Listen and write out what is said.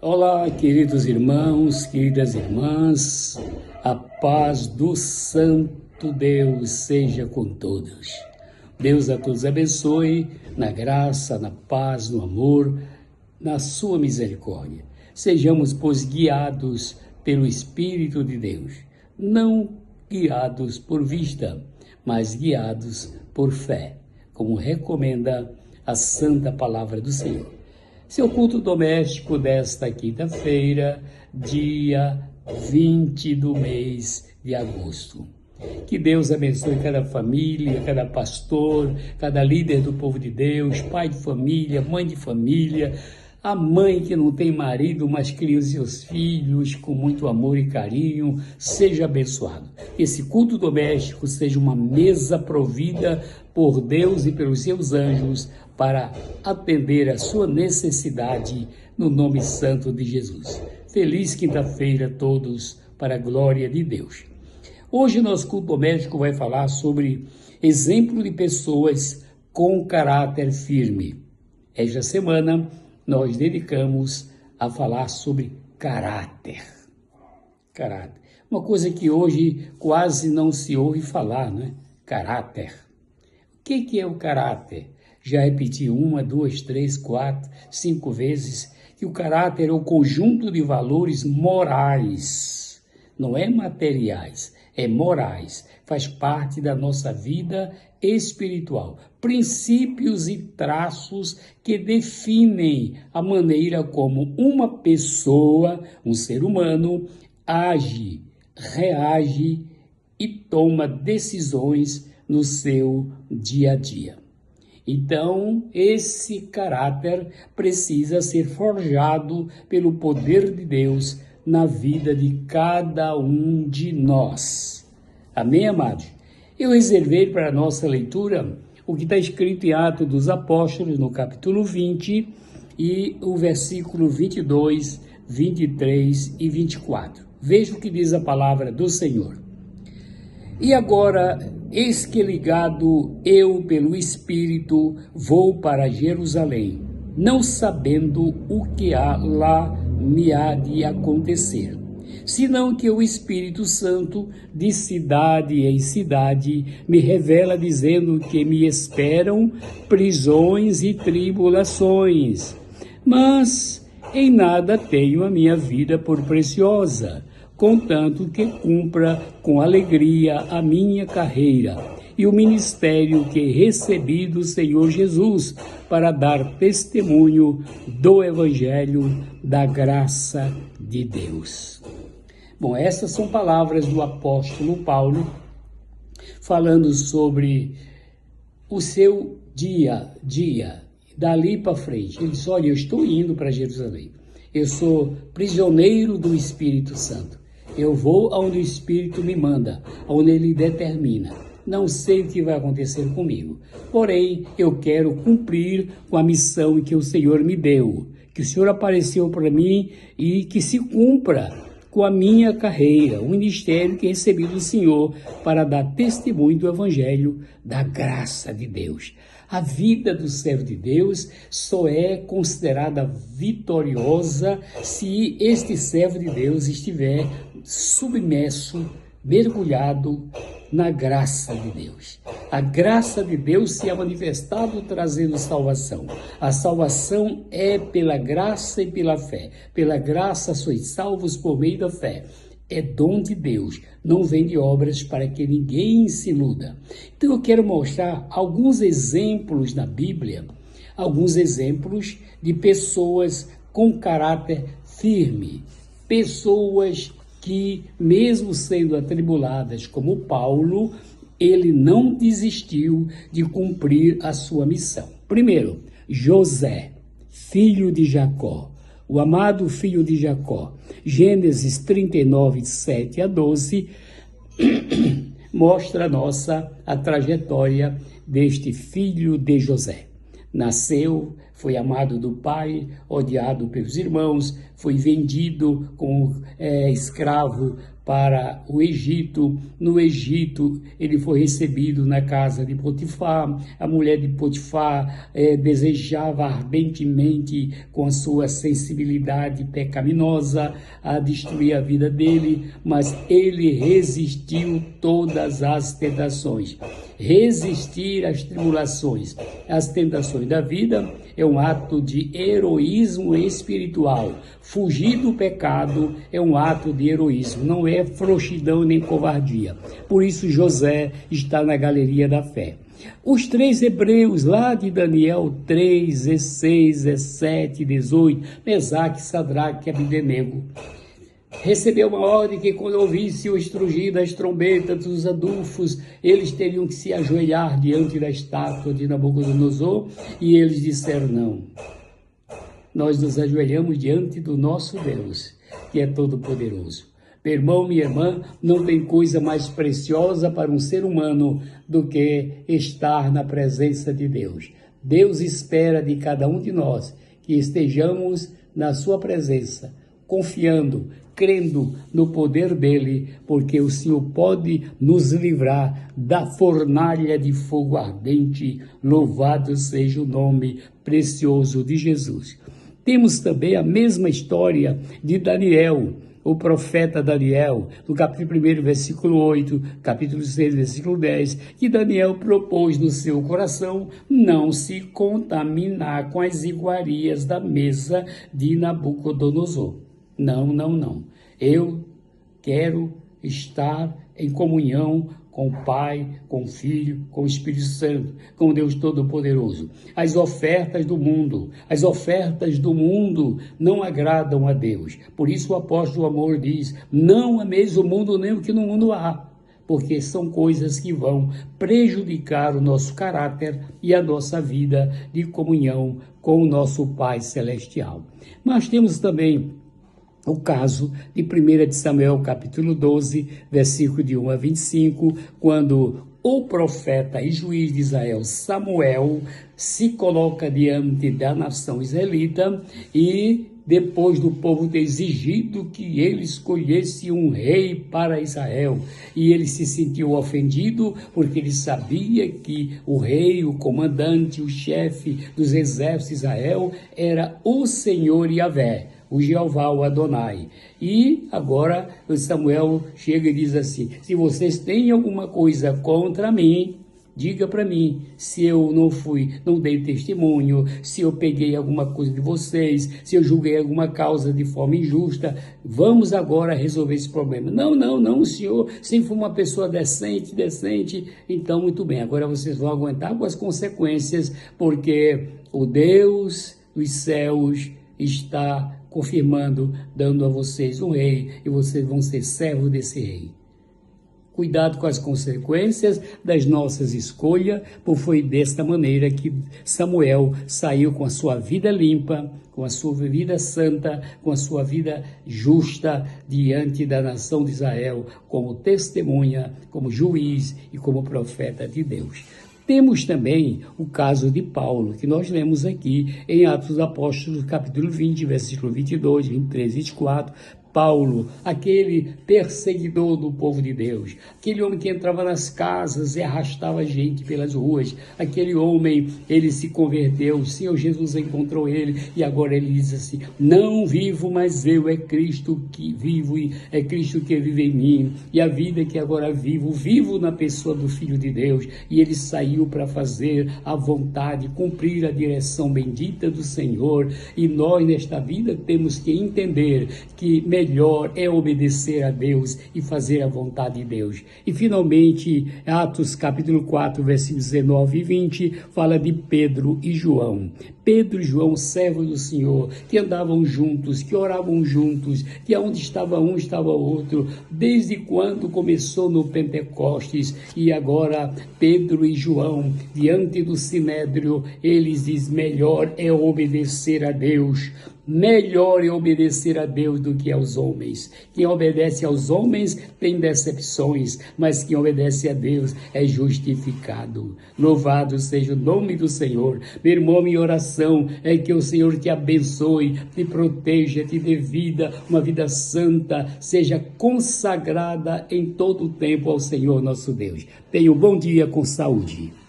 Olá, queridos irmãos, queridas irmãs, a paz do Santo Deus seja com todos. Deus a todos abençoe, na graça, na paz, no amor, na sua misericórdia. Sejamos, pois, guiados pelo Espírito de Deus, não guiados por vista, mas guiados por fé, como recomenda a santa palavra do Senhor. Seu culto doméstico desta quinta-feira, dia 20 do mês de agosto. Que Deus abençoe cada família, cada pastor, cada líder do povo de Deus, pai de família, mãe de família, a mãe que não tem marido, mas cria os seus filhos com muito amor e carinho, seja abençoado. Que esse culto doméstico seja uma mesa provida por Deus e pelos seus anjos para atender a sua necessidade no nome santo de Jesus. Feliz quinta-feira a todos, para a glória de Deus. Hoje nosso culto doméstico vai falar sobre exemplo de pessoas com caráter firme. Esta semana nós dedicamos a falar sobre caráter. Caráter. Uma coisa que hoje quase não se ouve falar, né? Caráter. O que é o caráter? Já repeti 1, 2, 3, 4, 5 vezes que o caráter é o conjunto de valores morais, não é materiais, é morais, faz parte da nossa vida espiritual. Princípios e traços que definem a maneira como uma pessoa, um ser humano, age, reage e toma decisões no seu dia a dia. Então, esse caráter precisa ser forjado pelo poder de Deus na vida de cada um de nós. Amém, amados? Eu reservei para a nossa leitura o que está escrito em Atos dos Apóstolos, no capítulo 20, e o versículo 22, 23 e 24. Veja o que diz a palavra do Senhor. E agora, eis que ligado eu pelo Espírito vou para Jerusalém, não sabendo o que lá me há de acontecer, senão que o Espírito Santo, de cidade em cidade, me revela dizendo que me esperam prisões e tribulações. Mas em nada tenho a minha vida por preciosa, contanto que cumpra com alegria a minha carreira e o ministério que recebi do Senhor Jesus para dar testemunho do Evangelho da graça de Deus. Bom, essas são palavras do apóstolo Paulo falando sobre o seu dia, dali para frente. Ele disse, olha, eu estou indo para Jerusalém, eu sou prisioneiro do Espírito Santo. Eu vou aonde o Espírito me manda, aonde ele determina. Não sei o que vai acontecer comigo, porém eu quero cumprir com a missão que o Senhor me deu, que o Senhor apareceu para mim e que se cumpra com a minha carreira, o ministério que recebi do Senhor para dar testemunho do Evangelho da graça de Deus. A vida do servo de Deus só é considerada vitoriosa se este servo de Deus estiver submerso, mergulhado na graça de Deus. A graça de Deus se é manifestado trazendo salvação. A salvação é pela graça e pela fé. Pela graça sois salvos por meio da fé. É dom de Deus, não vem de obras para que ninguém se iluda. Então eu quero mostrar alguns exemplos na Bíblia, alguns exemplos de pessoas com caráter firme, pessoas que, mesmo sendo atribuladas como Paulo, ele não desistiu de cumprir a sua missão. Primeiro, José, filho de Jacó, o amado filho de Jacó. Gênesis 39, 7 a 12, mostra a trajetória deste filho de José. Nasceu Foi amado do pai, odiado pelos irmãos, foi vendido como escravo para o Egito. No Egito, ele foi recebido na casa de Potifar. A mulher de Potifar desejava ardentemente, com a sua sensibilidade pecaminosa, a destruir a vida dele, mas ele resistiu todas as tentações. Resistir às tribulações, às tentações da vida, é um ato de heroísmo espiritual. Fugir do pecado é um ato de heroísmo, não é frouxidão nem covardia. Por isso José está na galeria da fé. Os 3 hebreus lá de Daniel 3, 16, 17, 18, Mesaque, Sadraque e Abdenego, recebeu uma ordem que quando ouvisse o estrugir das trombetas, dos adufos, eles teriam que se ajoelhar diante da estátua de Nabucodonosor, e eles disseram não. Nós nos ajoelhamos diante do nosso Deus, que é todo-poderoso. Meu irmão, minha irmã, não tem coisa mais preciosa para um ser humano do que estar na presença de Deus. Deus espera de cada um de nós que estejamos na sua presença, confiando, crendo no poder dele, porque o Senhor pode nos livrar da fornalha de fogo ardente. Louvado seja o nome precioso de Jesus. Temos também a mesma história de Daniel, o profeta Daniel, no capítulo 1, versículo 8, capítulo 6, versículo 10, que Daniel propôs no seu coração não se contaminar com as iguarias da mesa de Nabucodonosor. Não. Eu quero estar em comunhão com o Pai, com o Filho, com o Espírito Santo, com Deus Todo-Poderoso. As ofertas do mundo não agradam a Deus. Por isso o apóstolo Amor diz, não ameis o mundo nem o que no mundo há, porque são coisas que vão prejudicar o nosso caráter e a nossa vida de comunhão com o nosso Pai Celestial. Mas temos também o caso de 1 de Samuel, capítulo 12, versículo de 1 a 25, quando o profeta e juiz de Israel, Samuel, se coloca diante da nação israelita e, depois do povo ter exigido que ele escolhesse um rei para Israel, e ele se sentiu ofendido porque ele sabia que o rei, o comandante, o chefe dos exércitos de Israel era o Senhor Yahvé, o Jeová, o Adonai. E agora Samuel chega e diz assim, se vocês têm alguma coisa contra mim, diga para mim, se eu não dei testemunho, se eu peguei alguma coisa de vocês, se eu julguei alguma causa de forma injusta, vamos agora resolver esse problema. Não, senhor, sempre foi uma pessoa decente, então muito bem, agora vocês vão aguentar com as consequências, porque o Deus dos céus está confirmando, dando a vocês um rei, e vocês vão ser servos desse rei. Cuidado com as consequências das nossas escolhas, pois foi desta maneira que Samuel saiu com a sua vida limpa, com a sua vida santa, com a sua vida justa diante da nação de Israel, como testemunha, como juiz e como profeta de Deus. Temos também o caso de Paulo, que nós lemos aqui em Atos dos Apóstolos, capítulo 20, versículo 22, 23 e 24, Paulo, aquele perseguidor do povo de Deus, aquele homem que entrava nas casas e arrastava gente pelas ruas, aquele homem, ele se converteu, o Senhor Jesus encontrou ele e agora ele diz assim, não vivo mais eu, é Cristo que vivo, é Cristo que vive em mim, e a vida que agora vivo na pessoa do Filho de Deus, e ele saiu para fazer a vontade, cumprir a direção bendita do Senhor, e nós nesta vida temos que entender que melhor é obedecer a Deus e fazer a vontade de Deus. E finalmente, Atos capítulo 4, versículos 19 e 20, fala de Pedro e João. Pedro e João, servos do Senhor, que andavam juntos, que oravam juntos, que onde estava um, estava outro, desde quando começou no Pentecostes, e agora Pedro e João, diante do Sinédrio, eles dizem, melhor é obedecer a Deus melhor é obedecer a Deus do que aos homens. Quem obedece aos homens tem decepções, mas quem obedece a Deus é justificado. Louvado seja o nome do Senhor. Meu irmão, minha oração é que o Senhor te abençoe, te proteja, te dê vida, uma vida santa, seja consagrada em todo o tempo ao Senhor nosso Deus. Tenha um bom dia com saúde.